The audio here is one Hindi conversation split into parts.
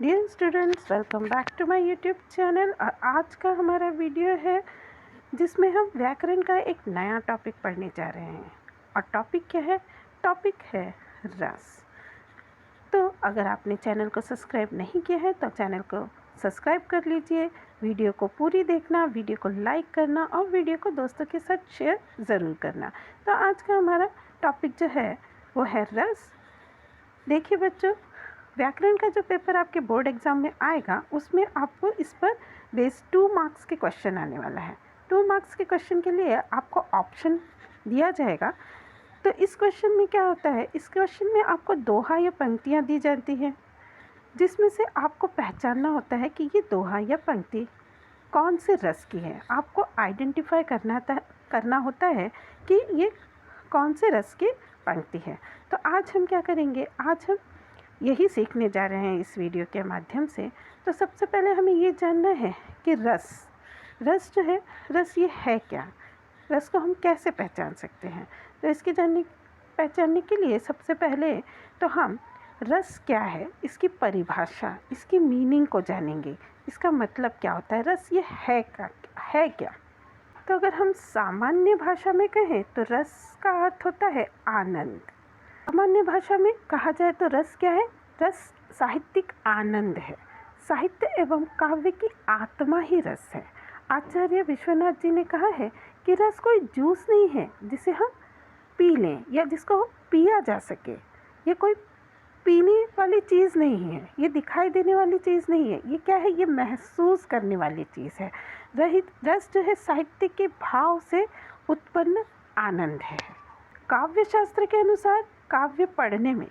Dear students, welcome back to my YouTube channel. और आज का हमारा वीडियो है जिसमें हम व्याकरण का एक नया टॉपिक पढ़ने जा रहे हैं। और टॉपिक क्या है? टॉपिक है रस। तो अगर आपने चैनल को सब्सक्राइब नहीं किया है तो चैनल को सब्सक्राइब कर लीजिए, वीडियो को पूरी देखना, वीडियो को लाइक करना और वीडियो को दोस्तों के साथ शेयर ज़रूर करना। तो आज का हमारा टॉपिक जो है वो है रस। देखिए बच्चों, व्याकरण का जो पेपर आपके बोर्ड एग्ज़ाम में आएगा उसमें आपको इस पर बेस 2 मार्क्स के क्वेश्चन आने वाला है। 2 मार्क्स के क्वेश्चन के लिए आपको ऑप्शन दिया जाएगा। तो इस क्वेश्चन में क्या होता है, इस क्वेश्चन में आपको दोहा या पंक्तियाँ दी जाती हैं जिसमें से आपको पहचानना होता है कि ये दोहा या पंक्ति कौन से रस की है। आपको आइडेंटिफाई करना होता है कि ये कौन से रस की पंक्ति है। तो आज हम क्या करेंगे, आज हम यही सीखने जा रहे हैं इस वीडियो के माध्यम से। तो सबसे पहले हमें ये जानना है कि रस जो है, रस ये है क्या, रस को हम कैसे पहचान सकते हैं। तो इसके पहचानने के लिए सबसे पहले तो हम रस क्या है, इसकी परिभाषा, इसकी मीनिंग को जानेंगे। इसका मतलब क्या होता है, रस ये है क्या। तो अगर हम सामान्य भाषा में कहें तो रस का अर्थ होता है आनंद। सामान्य भाषा में कहा जाए तो रस क्या है? रस साहित्यिक आनंद है। साहित्य एवं काव्य की आत्मा ही रस है। आचार्य विश्वनाथ जी ने कहा है कि रस कोई जूस नहीं है जिसे हम पी लें या जिसको पिया जा सके। ये कोई पीने वाली चीज़ नहीं है, ये दिखाई देने वाली चीज़ नहीं है। ये क्या है? ये महसूस करने वाली चीज़ है। रस जो है साहित्य के भाव से उत्पन्न आनंद है। काव्य शास्त्र के अनुसार काव्य पढ़ने में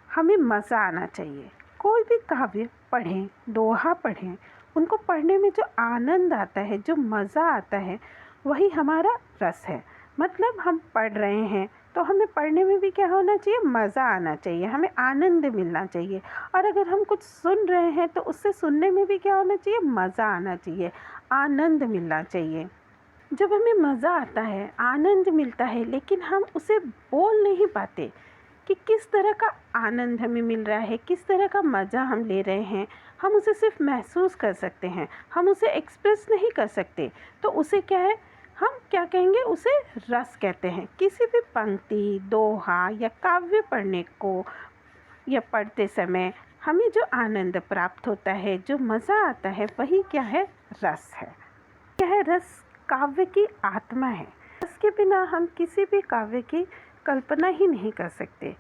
हमें मज़ा आना चाहिए। कोई भी काव्य पढ़ें, दोहा पढ़ें, उनको पढ़ने में जो आनंद आता है, जो मज़ा आता है, वही हमारा रस है। मतलब हम पढ़ रहे हैं तो हमें पढ़ने में भी क्या होना चाहिए? मज़ा आना चाहिए, हमें आनंद मिलना चाहिए। और अगर हम कुछ सुन रहे हैं तो उससे सुनने में भी क्या होना चाहिए? मज़ा आना चाहिए, आनंद मिलना चाहिए। जब हमें मज़ा आता है, आनंद मिलता है, लेकिन हम उसे बोल नहीं पाते कि किस तरह का आनंद हमें मिल रहा है, किस तरह का मज़ा हम ले रहे हैं, हम उसे सिर्फ महसूस कर सकते हैं, हम उसे एक्सप्रेस नहीं कर सकते। तो उसे क्या है, हम क्या कहेंगे? उसे रस कहते हैं। किसी भी पंक्ति, दोहा या काव्य पढ़ने को या पढ़ते समय हमें जो आनंद प्राप्त होता है, जो मज़ा आता है, वही क्या है? रस है। क्या है? रस काव्य की आत्मा है। रस के बिना हम किसी भी काव्य की कल्पना ही नहीं कर सकते।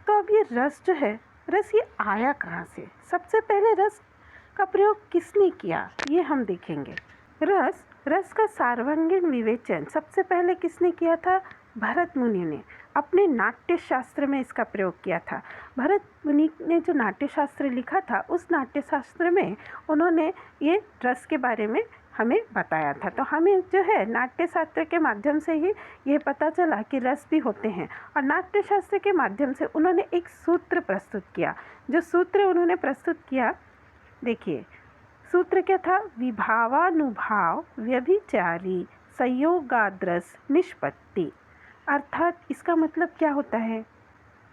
तो अब ये रस जो है, रस ये आया कहाँ से? सबसे पहले रस का प्रयोग किसने किया, ये हम देखेंगे। रस का सार्वजनिक विवेचन सबसे पहले किसने किया था? भरत मुनि ने अपने नाट्य शास्त्र में इसका प्रयोग किया था। भरत मुनि ने जो नाट्य शास्त्र लिखा था, उस नाट्य शास्त्र में उन्होंने ये रस के बारे में हमें बताया था। तो हमें जो है नाट्य शास्त्र के माध्यम से ही ये पता चला कि रस भी होते हैं। और नाट्य शास्त्र के माध्यम से उन्होंने एक सूत्र प्रस्तुत किया। जो सूत्र उन्होंने प्रस्तुत किया, देखिए सूत्र क्या था? विभावानुभाव व्यभिचारी संयोगाद्रस निष्पत्ति। अर्थात इसका मतलब क्या होता है?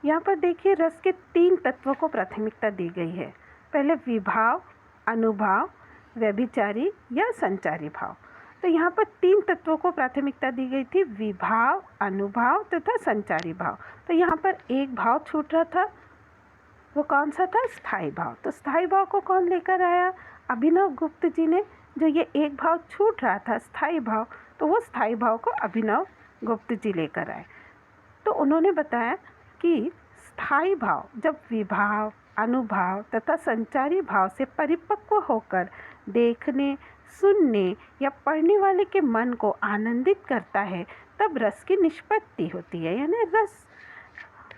यहाँ पर देखिए रस के 3 तत्वों को प्राथमिकता दी गई है। पहले विभाव, अनुभाव, व्यभिचारी या संचारी भाव। तो यहाँ पर 3 तत्वों को प्राथमिकता दी गई थी, विभाव, अनुभाव तथा संचारी भाव। तो यहाँ पर एक भाव छूट रहा था, वो कौन सा था? स्थायी भाव। तो स्थायी भाव को कौन लेकर आया? अभिनव गुप्त जी ने। जो ये एक भाव छूट रहा था, स्थायी भाव, तो वो स्थायी भाव को अभिनव गुप्त जी लेकर आए। तो उन्होंने बताया कि स्थायी भाव जब विभाव, अनुभाव तथा संचारी भाव से परिपक्व होकर देखने, सुनने या पढ़ने वाले के मन को आनंदित करता है, तब रस की निष्पत्ति होती है, यानी रस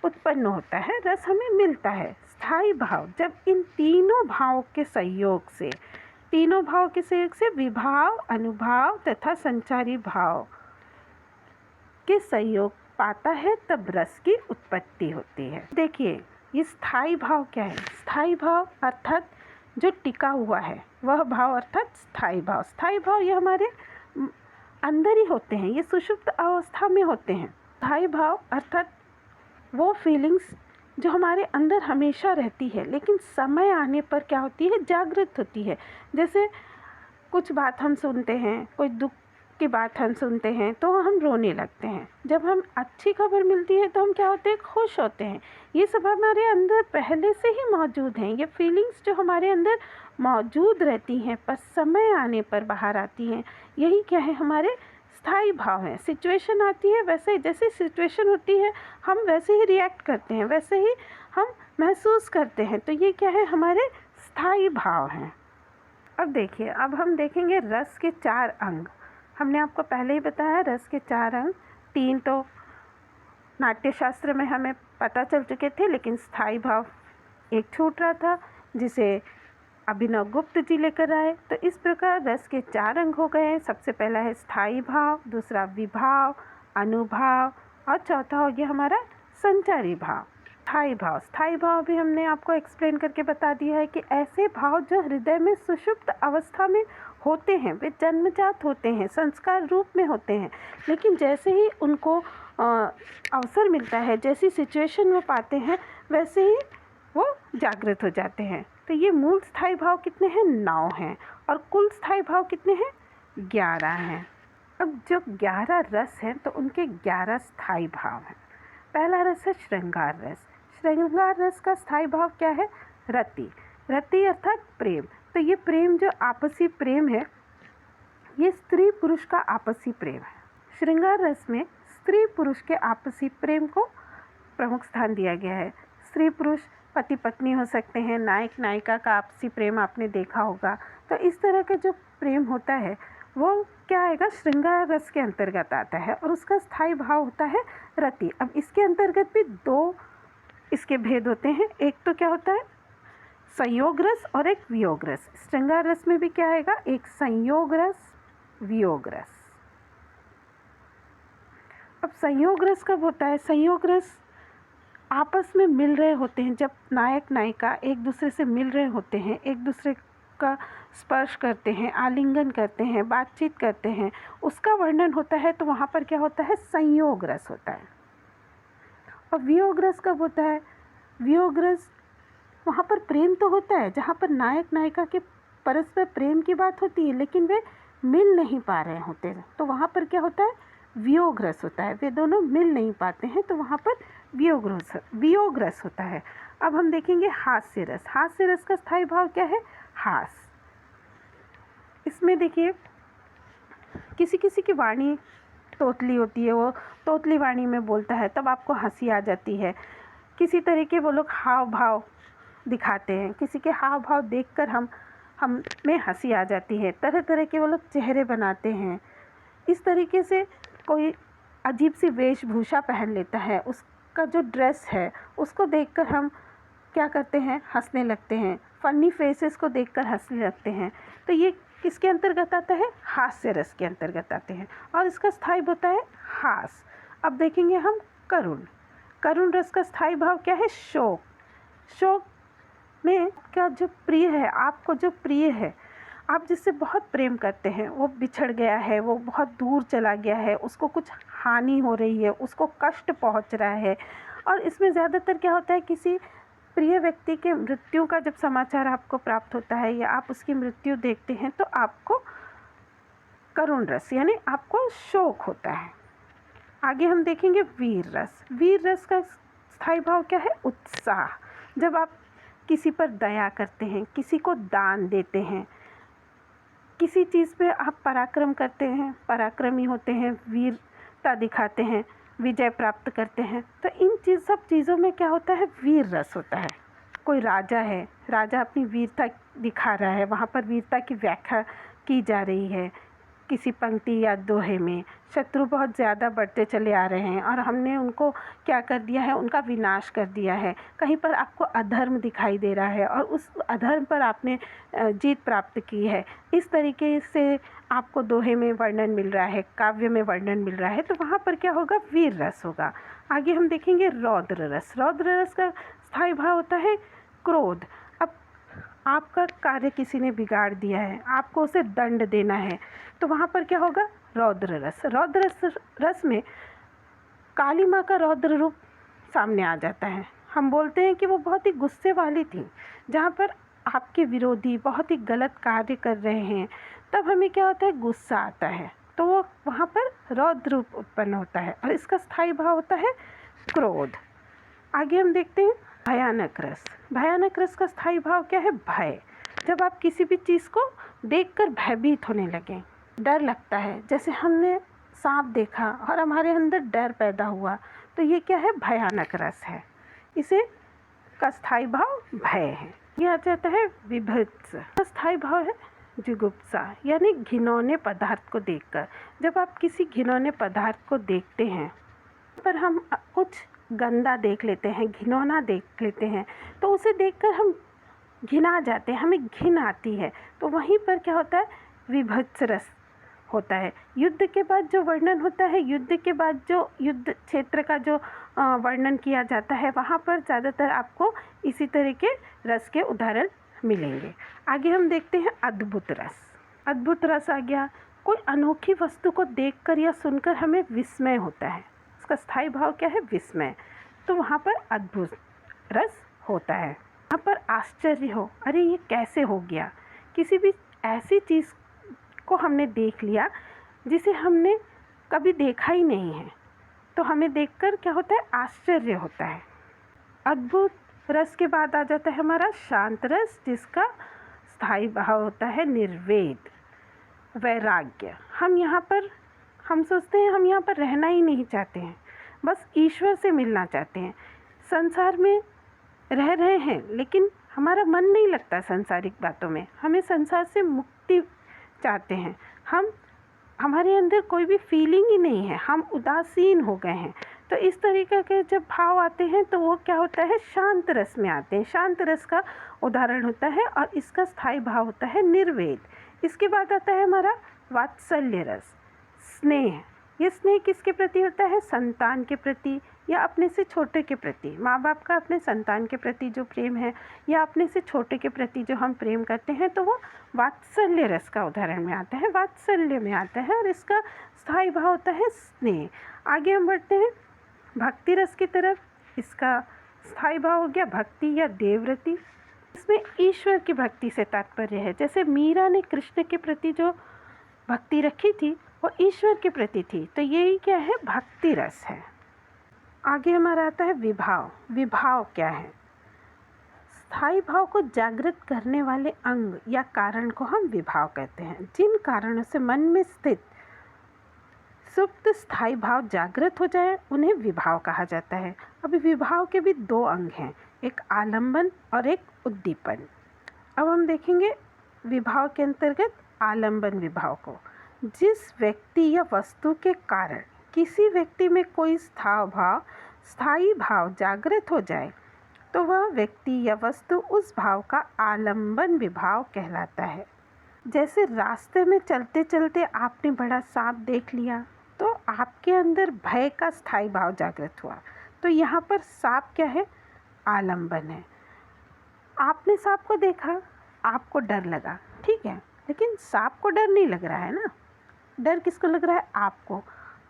उत्पन्न होता है, रस हमें मिलता है। स्थायी भाव जब इन तीनों भावों के सहयोग से विभाव, अनुभाव तथा संचारी भाव के सहयोग पाता है, तब रस की उत्पत्ति होती है। देखिए ये स्थायी भाव क्या है? स्थायी भाव अर्थात जो टिका हुआ है वह भाव अर्थात स्थायी भाव। स्थायी भाव ये हमारे अंदर ही होते हैं, ये सुषुप्त अवस्था में होते हैं। स्थायी भाव अर्थात वो फीलिंग्स जो हमारे अंदर हमेशा रहती है, लेकिन समय आने पर क्या होती है, जागृत होती है। जैसे कुछ बात हम सुनते हैं, कोई दुख की बात हम सुनते हैं तो हम रोने लगते हैं। जब हम अच्छी खबर मिलती है तो हम क्या होते हैं, खुश होते हैं। ये सब हमारे अंदर पहले से ही मौजूद हैं। ये फीलिंग्स जो हमारे अंदर मौजूद रहती हैं पर समय आने पर बाहर आती हैं, यही क्या है, हमारे स्थायी भाव हैं। सिचुएशन आती है, वैसे जैसे सिचुएशन होती है हम वैसे ही रिएक्ट करते हैं, वैसे ही हम महसूस करते हैं। तो ये क्या है, हमारे स्थायी भाव हैं। अब देखिए, अब हम देखेंगे रस के 4 अंग। हमने आपको पहले ही बताया रस के 4 अंग, 3 तो नाट्यशास्त्र में हमें पता चल चुके थे, लेकिन स्थायी भाव एक छूट रहा था जिसे अभिनव गुप्त जी लेकर आए। तो इस प्रकार रस के 4 अंग हो गए हैं। सबसे पहला है स्थायी भाव, दूसरा विभाव, अनुभाव और चौथा हो गया हमारा संचारी भाव। स्थायी भाव भी हमने आपको एक्सप्लेन करके बता दिया है कि ऐसे भाव जो हृदय में सुषुप्त अवस्था में होते हैं, वे जन्मजात होते हैं, संस्कार रूप में होते हैं, लेकिन जैसे ही उनको अवसर मिलता है, जैसी सिचुएशन वो पाते हैं, वैसे ही वो जागृत हो जाते हैं। तो ये मूल स्थायी भाव कितने हैं, 9 हैं, और कुल स्थायी भाव कितने हैं, 11 हैं। अब जो 11 रस हैं तो उनके 11 स्थायी भाव हैं। पहला रस है श्रृंगार रस। श्रृंगार रस का स्थायी भाव क्या है, रति। रति अर्थात प्रेम। तो ये प्रेम जो आपसी प्रेम है, ये स्त्री पुरुष का आपसी प्रेम है। श्रृंगार रस में स्त्री पुरुष के आपसी प्रेम को प्रमुख स्थान दिया गया है। स्त्री पुरुष पति पत्नी हो सकते हैं, नायक नायिका का आपसी प्रेम आपने देखा होगा। तो इस तरह का जो प्रेम होता है वो क्या आएगा, श्रृंगार रस के अंतर्गत आता है, और उसका स्थायी भाव होता है रति। अब इसके अंतर्गत भी 2 इसके भेद होते हैं। एक तो क्या होता है, संयोग रस, और एक वियोग रस। श्रृंगार रस में भी क्या आएगा, एक संयोग रस, वियोग रस। अब संयोग रस कब होता है, संयोग रस आपस में मिल रहे होते हैं। जब नायक नायिका एक दूसरे से मिल रहे होते हैं, एक दूसरे का स्पर्श करते हैं, आलिंगन करते हैं, बातचीत करते हैं, उसका वर्णन होता है। तो वहाँ पर क्या होता है, संयोग रस होता है। और वियोग रस कब होता है, वियोग रस वहाँ पर प्रेम तो होता है, जहाँ पर नायक नायिका के परस्पर प्रेम की बात होती है, लेकिन वे मिल नहीं पा रहे होते हैं। तो वहाँ पर क्या होता है, वियोग रस होता है। वे दोनों मिल नहीं पाते हैं, तो वहाँ पर वियोग रस होता है। अब हम देखेंगे हास्य रस। हास्य रस का स्थायी भाव क्या है, हास। इसमें देखिए, किसी किसी की वाणी तोतली होती है, वो तोतली वाणी में बोलता है, तब आपको हंसी आ जाती है। किसी तरह के वो लोग हाव भाव दिखाते हैं, किसी के हाव भाव देखकर हम में हंसी आ जाती है। तरह तरह के वो लोग चेहरे बनाते हैं। इस तरीके से कोई अजीब सी वेशभूषा पहन लेता है, उसका जो ड्रेस है उसको देखकर हम क्या करते हैं, हंसने लगते हैं। फनी फेसेस को देखकर हंसने लगते हैं। तो ये किसके अंतर्गत आता है, हास्य रस के अंतर्गत आते हैं, और इसका स्थायी होता है हास। अब देखेंगे हम करुण रस का स्थायी भाव क्या है, शोक। शोक में क्या, जो प्रिय है, आपको जो प्रिय है, आप जिससे बहुत प्रेम करते हैं, वो बिछड़ गया है, वो बहुत दूर चला गया है, उसको कुछ हानि हो रही है, उसको कष्ट पहुंच रहा है। और इसमें ज़्यादातर क्या होता है, किसी प्रिय व्यक्ति के मृत्यु का जब समाचार आपको प्राप्त होता है या आप उसकी मृत्यु देखते हैं, तो आपको करुण रस यानी आपको शोक होता है। आगे हम देखेंगे वीर रस। वीर रस का स्थायी भाव क्या है, उत्साह। जब आप किसी पर दया करते हैं, किसी को दान देते हैं, किसी चीज़ पे आप पराक्रम करते हैं, पराक्रमी होते हैं, वीरता दिखाते हैं, विजय प्राप्त करते हैं, तो इन सब चीज़ों में क्या होता है, वीर रस होता है। कोई राजा है, राजा अपनी वीरता दिखा रहा है, वहाँ पर वीरता की व्याख्या की जा रही है। किसी पंक्ति या दोहे में शत्रु बहुत ज़्यादा बढ़ते चले आ रहे हैं और हमने उनको क्या कर दिया है, उनका विनाश कर दिया है। कहीं पर आपको अधर्म दिखाई दे रहा है और उस अधर्म पर आपने जीत प्राप्त की है। इस तरीके से आपको दोहे में वर्णन मिल रहा है, काव्य में वर्णन मिल रहा है, तो वहाँ पर क्या होगा, वीर रस होगा। आगे हम देखेंगे रौद्र रस। रौद्र रस का स्थायी भाव होता है क्रोध। अब आपका कार्य किसी ने बिगाड़ दिया है, आपको उसे दंड देना है, तो वहाँ पर क्या होगा, रौद्र रस। रौद्र रस में काली माँ का रौद्र रूप सामने आ जाता है। हम बोलते हैं कि वो बहुत ही गुस्से वाली थी। जहाँ पर आपके विरोधी बहुत ही गलत कार्य कर रहे हैं, तब हमें क्या होता है, गुस्सा आता है, तो वो वहाँ पर रौद्र रूप उत्पन्न होता है और इसका स्थायी भाव होता है क्रोध। आगे हम देखते हैं भयानक रस। भयानक रस का स्थायी भाव क्या है, भय। जब आप किसी भी चीज़ को देखकर भयभीत होने लगें, डर लगता है, जैसे हमने सांप देखा और हमारे अंदर डर पैदा हुआ, तो ये क्या है, भयानक रस है। इसे का स्थायी भाव भय है। यह आ जाता है विभत्स। स्थायी भाव है जुगुप्सा, यानी घिनौने पदार्थ को देखकर। जब आप किसी घिनौने पदार्थ को देखते हैं, पर हम कुछ गंदा देख लेते हैं, घिनौना देख लेते हैं, तो उसे देखकर हम घिना जाते हैं, हमें घिन आती है। तो वहीं पर क्या होता है, विभत्स रस होता है। युद्ध के बाद जो वर्णन होता है, युद्ध के बाद जो युद्ध क्षेत्र का जो वर्णन किया जाता है, वहाँ पर ज़्यादातर आपको इसी तरह के रस के उदाहरण मिलेंगे। आगे हम देखते हैं अद्भुत रस। अद्भुत रस आ गया, कोई अनोखी वस्तु को देखकर या सुनकर हमें विस्मय होता है, उसका स्थायी भाव क्या है, विस्मय। तो वहाँ पर अद्भुत रस होता है। वहाँ पर आश्चर्य हो, अरे ये कैसे हो गया। किसी भी ऐसी चीज़ को हमने देख लिया जिसे हमने कभी देखा ही नहीं है, तो हमें देखकर क्या होता है, आश्चर्य होता है। अद्भुत रस के बाद आ जाता है हमारा शांत रस, जिसका स्थायी भाव होता है निर्वेद, वैराग्य। हम सोचते हैं हम यहाँ पर रहना ही नहीं चाहते हैं, बस ईश्वर से मिलना चाहते हैं। संसार में रह रहे हैं लेकिन हमारा मन नहीं लगता सांसारिक बातों में, हमें संसार से मुक्ति चाहते हैं। हमारे अंदर कोई भी फीलिंग ही नहीं है, हम उदासीन हो गए हैं। तो इस तरीके के जब भाव आते हैं तो वो क्या होता है, शांत रस में आते हैं। शांत रस का उदाहरण होता है और इसका स्थायी भाव होता है निर्वेद। इसके बाद आता है हमारा वात्सल्य रस, स्नेह। ये स्नेह किसके प्रति होता है, संतान के प्रति या अपने से छोटे के प्रति। माँ बाप का अपने संतान के प्रति जो प्रेम है या अपने से छोटे के प्रति जो हम प्रेम करते हैं, तो वो वात्सल्य रस का उदाहरण में आता है, वात्सल्य में आता है और इसका स्थायी भाव होता है स्नेह। आगे हम बढ़ते हैं भक्ति रस की तरफ। इसका स्थायी भाव हो गया भक्ति या देवव्रति। इसमें ईश्वर की भक्ति से तात्पर्य है। जैसे मीरा ने कृष्ण के प्रति जो भक्ति रखी थी वो ईश्वर के प्रति थी, तो यही क्या है, भक्ति रस है। आगे हमारा आता है विभाव। विभाव क्या है, स्थायी भाव को जागृत करने वाले अंग या कारण को हम विभाव कहते हैं। जिन कारणों से मन में स्थित सुप्त स्थायी भाव जागृत हो जाए उन्हें विभाव कहा जाता है। अभी विभाव के भी दो अंग हैं, एक आलंबन और एक उद्दीपन। अब हम देखेंगे विभाव के अंतर्गत आलंबन विभाव को। जिस व्यक्ति या वस्तु के कारण किसी व्यक्ति में कोई स्थायी भाव जागृत हो जाए तो वह व्यक्ति या वस्तु उस भाव का आलंबन विभाव कहलाता है। जैसे रास्ते में चलते चलते आपने बड़ा सांप देख लिया तो आपके अंदर भय का स्थायी भाव जागृत हुआ, तो यहाँ पर सांप क्या है, आलंबन है। आपने सांप को देखा, आपको डर लगा, ठीक है, लेकिन सांप को डर नहीं लग रहा है ना। डर किसको लग रहा है, आपको।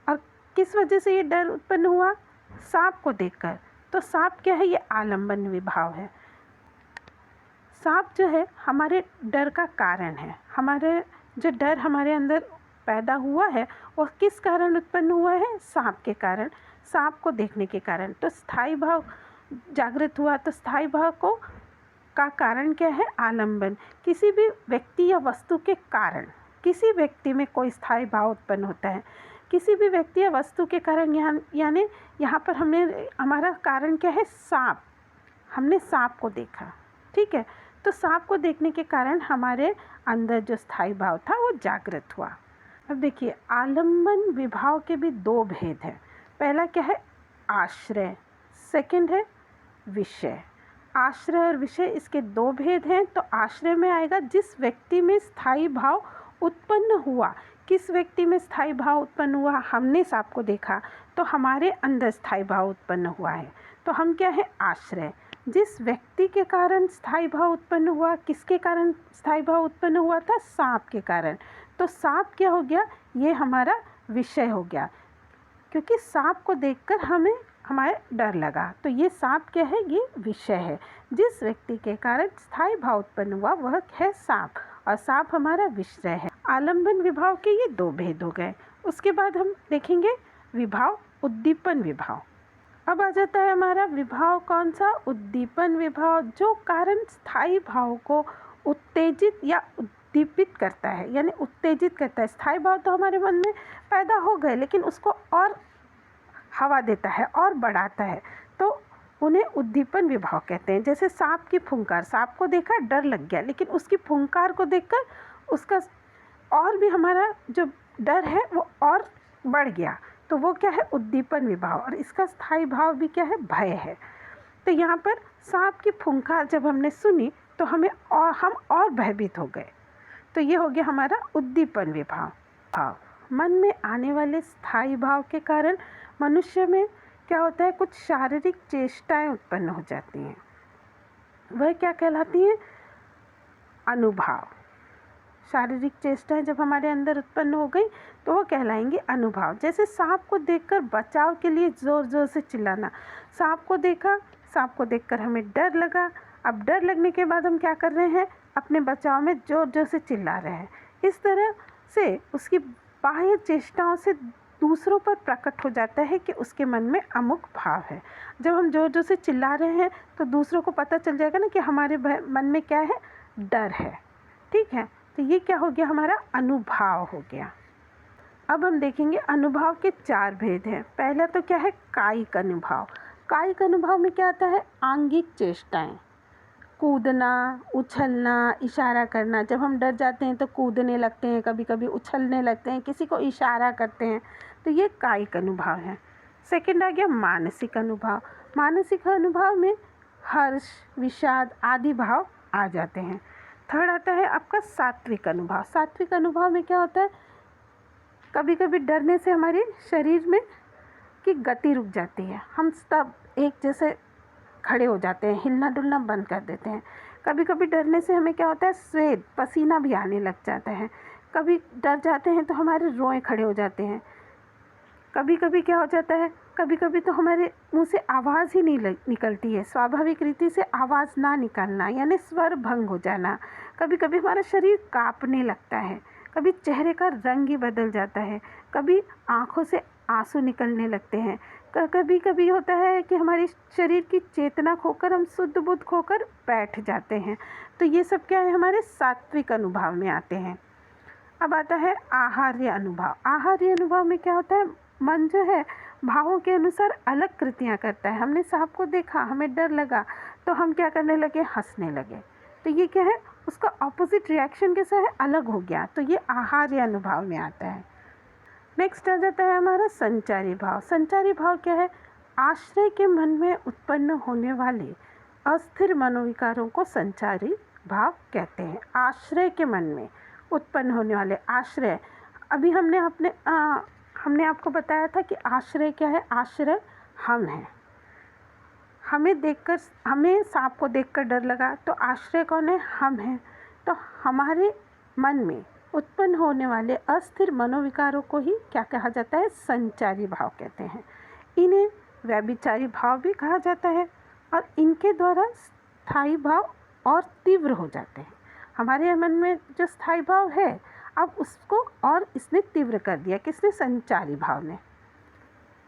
और किस वजह से ये डर उत्पन्न हुआ, सांप को देखकर। तो सांप क्या है, ये आलंबन विभाव है। सांप जो है हमारे डर का कारण है। हमारे जो डर हमारे अंदर पैदा हुआ है वो किस कारण उत्पन्न हुआ है, सांप के कारण, सांप को देखने के कारण। तो स्थायी भाव जागृत हुआ, तो स्थायी भाव को का कारण क्या है, आलंबन। किसी भी व्यक्ति या वस्तु के कारण, किसी व्यक्ति में कोई स्थायी भाव उत्पन्न होता है, किसी भी व्यक्ति या वस्तु के कारण, यानी यहाँ पर हमारा कारण क्या है, सांप। हमने सांप को देखा, ठीक है, तो सांप को देखने के कारण हमारे अंदर जो स्थायी भाव था वो जागृत हुआ। अब देखिए आलंबन विभाव के भी दो भेद हैं। पहला क्या है, आश्रय, सेकंड है विषय। आश्रय और विषय, इसके दो भेद हैं। तो आश्रय में आएगा जिस व्यक्ति में स्थायी भाव उत्पन्न हुआ। किस व्यक्ति में स्थायी भाव उत्पन्न हुआ, हमने सांप को देखा तो हमारे अंदर स्थायी भाव उत्पन्न हुआ है, तो हम क्या है, आश्रय। जिस व्यक्ति के कारण स्थायी भाव उत्पन्न हुआ, किसके कारण स्थायी भाव उत्पन्न हुआ था, सांप के कारण, तो सांप क्या हो गया, ये हमारा विषय हो गया। क्योंकि सांप को देखकर हमें हमारे डर लगा। तो ये सांप क्या है? ये विषय है। जिस व्यक्ति के कारण स्थायी भाव उत्पन्न हुआ वह है सांप, और सांप हमारा विषय है। आलंबन विभाव के ये दो भेद हो गए। उसके बाद हम देखेंगे विभाव, उद्दीपन विभाव। अब आ जाता है हमारा विभाव कौन सा? उद्दीपन विभाव, जो कारण स्थायी भाव को उत्तेजित या उद्दीपित करता है, यानी उत्तेजित करता है। स्थायी भाव तो हमारे मन में पैदा हो गए, लेकिन उसको और हवा देता है और बढ़ाता है, तो उन्हें उद्दीपन विभाव कहते हैं। जैसे सांप की फुंकार, सांप को देखा डर लग गया, लेकिन उसकी फुंकार को देखकर उसका और भी हमारा जो डर है वो और बढ़ गया, तो वो क्या है? उद्दीपन विभाव। और इसका स्थायी भाव भी क्या है? भय है। तो यहाँ पर सांप की फुंकार जब हमने सुनी तो हम और भयभीत हो गए, तो ये हो गया हमारा उद्दीपन विभाव। मन में आने वाले स्थायी भाव के कारण मनुष्य में क्या होता है? कुछ शारीरिक चेष्टाएं उत्पन्न हो जाती हैं। वह क्या कहलाती हैं? अनुभाव। शारीरिक चेष्टाएं जब हमारे अंदर उत्पन्न हो गई तो वो कहलाएंगे अनुभाव। जैसे सांप को देखकर बचाव के लिए ज़ोर ज़ोर से चिल्लाना। सांप को देखा, सांप को देखकर हमें डर लगा, अब डर लगने के बाद हम क्या कर रहे हैं? अपने बचाव में ज़ोर ज़ोर से चिल्ला रहे हैं। इस तरह से उसकी बाह्य चेष्टाओं से दूसरों पर प्रकट हो जाता है कि उसके मन में अमुक भाव है। जब हम ज़ोर ज़ोर से चिल्ला रहे हैं तो दूसरों को पता चल जाएगा ना कि हमारे मन में क्या है? डर है। ठीक है, तो ये क्या हो गया? हमारा अनुभाव हो गया। अब हम देखेंगे अनुभव के 4 भेद हैं। पहला तो क्या है? कायिक अनुभव। कायिक अनुभव में क्या आता है? आंगिक चेष्टाएं, कूदना, उछलना, इशारा करना। जब हम डर जाते हैं तो कूदने लगते हैं, कभी कभी उछलने लगते हैं, किसी को इशारा करते हैं, तो ये कायिक अनुभव है। सेकंड आ गया मानसिक अनुभव। मानसिक अनुभव में हर्ष, विषाद आदि भाव आ जाते हैं। थर्ड आता है आपका सात्विक अनुभव। सात्विक अनुभव में क्या होता है? कभी कभी डरने से हमारे शरीर में की गति रुक जाती है, हम सब एक जैसे खड़े हो जाते हैं, हिलना डुलना बंद कर देते हैं। कभी कभी डरने से हमें क्या होता है? स्वेद, पसीना भी आने लग जाता है। कभी डर जाते हैं तो हमारे रोए खड़े हो जाते हैं। कभी कभी क्या हो जाता है? कभी कभी तो हमारे मुंह से आवाज़ ही नहीं निकलती है, स्वाभाविक रीति से आवाज़ ना निकलना, यानी स्वर भंग हो जाना। कभी कभी हमारा शरीर कांपने लगता है, कभी चेहरे का रंग ही बदल जाता है, कभी आँखों से आंसू निकलने लगते हैं। कभी कभी होता है कि हमारे शरीर की चेतना खोकर हम शुद्ध बुद्ध खोकर बैठ जाते हैं। तो ये सब क्या है? हमारे सात्विक अनुभव में आते हैं। अब आता है आहार्य अनुभव। आहार्य अनुभव में क्या होता है? मन जो है भावों के अनुसार अलग कृतियाँ करता है। हमने सांप को देखा, हमें डर लगा, तो हम क्या करने लगे? हंसने लगे। तो ये क्या है? उसका ऑपोजिट रिएक्शन कैसा है? अलग हो गया। तो ये आहार्य अनुभव में आता है। नेक्स्ट आ जाता है हमारा संचारी भाव। संचारी भाव क्या है? आश्रय के मन में उत्पन्न होने वाले अस्थिर मनोविकारों को संचारी भाव कहते हैं। आश्रय के मन में उत्पन्न होने वाले आश्रय, अभी हमने आपको बताया था कि आश्रय क्या है? आश्रय हम हैं। हमें सांप को देखकर डर लगा, तो आश्रय कौन है? हम हैं। तो हमारे मन में उत्पन्न होने वाले अस्थिर मनोविकारों को ही क्या कहा जाता है? संचारी भाव कहते हैं। इन्हें व्यभिचारी भाव भी कहा जाता है, और इनके द्वारा स्थायी भाव और तीव्र हो जाते हैं। हमारे मन में जो स्थायी भाव है, अब उसको और इसने तीव्र कर दिया। किसने? संचारी भाव ने।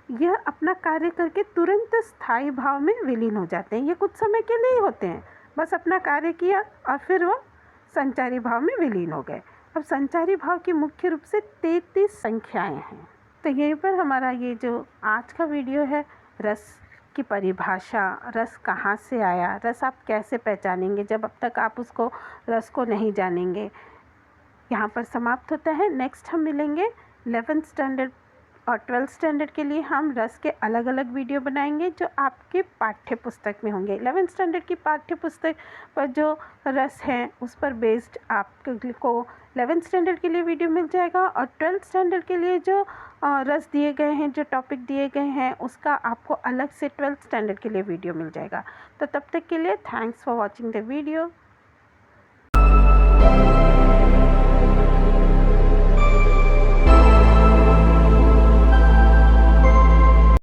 यह अपना कार्य करके तुरंत स्थायी भाव में विलीन हो जाते हैं। ये कुछ समय के लिए ही होते हैं, बस अपना कार्य किया और फिर वो संचारी भाव में विलीन हो गए। अब संचारी भाव की मुख्य रूप से 33 संख्याएं हैं। तो यहीं पर हमारा ये जो आज का वीडियो है, रस की परिभाषा, रस कहाँ से आया, रस आप कैसे पहचानेंगे जब अब तक आप उसको रस को नहीं जानेंगे, यहाँ पर समाप्त होता है। नेक्स्ट हम मिलेंगे 11th स्टैंडर्ड और 12th स्टैंडर्ड के लिए हम रस के अलग अलग वीडियो बनाएंगे जो आपके पाठ्य पुस्तक में होंगे। 11th स्टैंडर्ड की पाठ्य पुस्तक पर जो रस हैं उस पर बेस्ड आपको 11th स्टैंडर्ड के लिए वीडियो मिल जाएगा, और 12th स्टैंडर्ड के लिए जो रस दिए गए हैं, जो टॉपिक दिए गए हैं, उसका आपको अलग से 12th स्टैंडर्ड के लिए वीडियो मिल जाएगा। तो तब तक के लिए thanks for watching the video.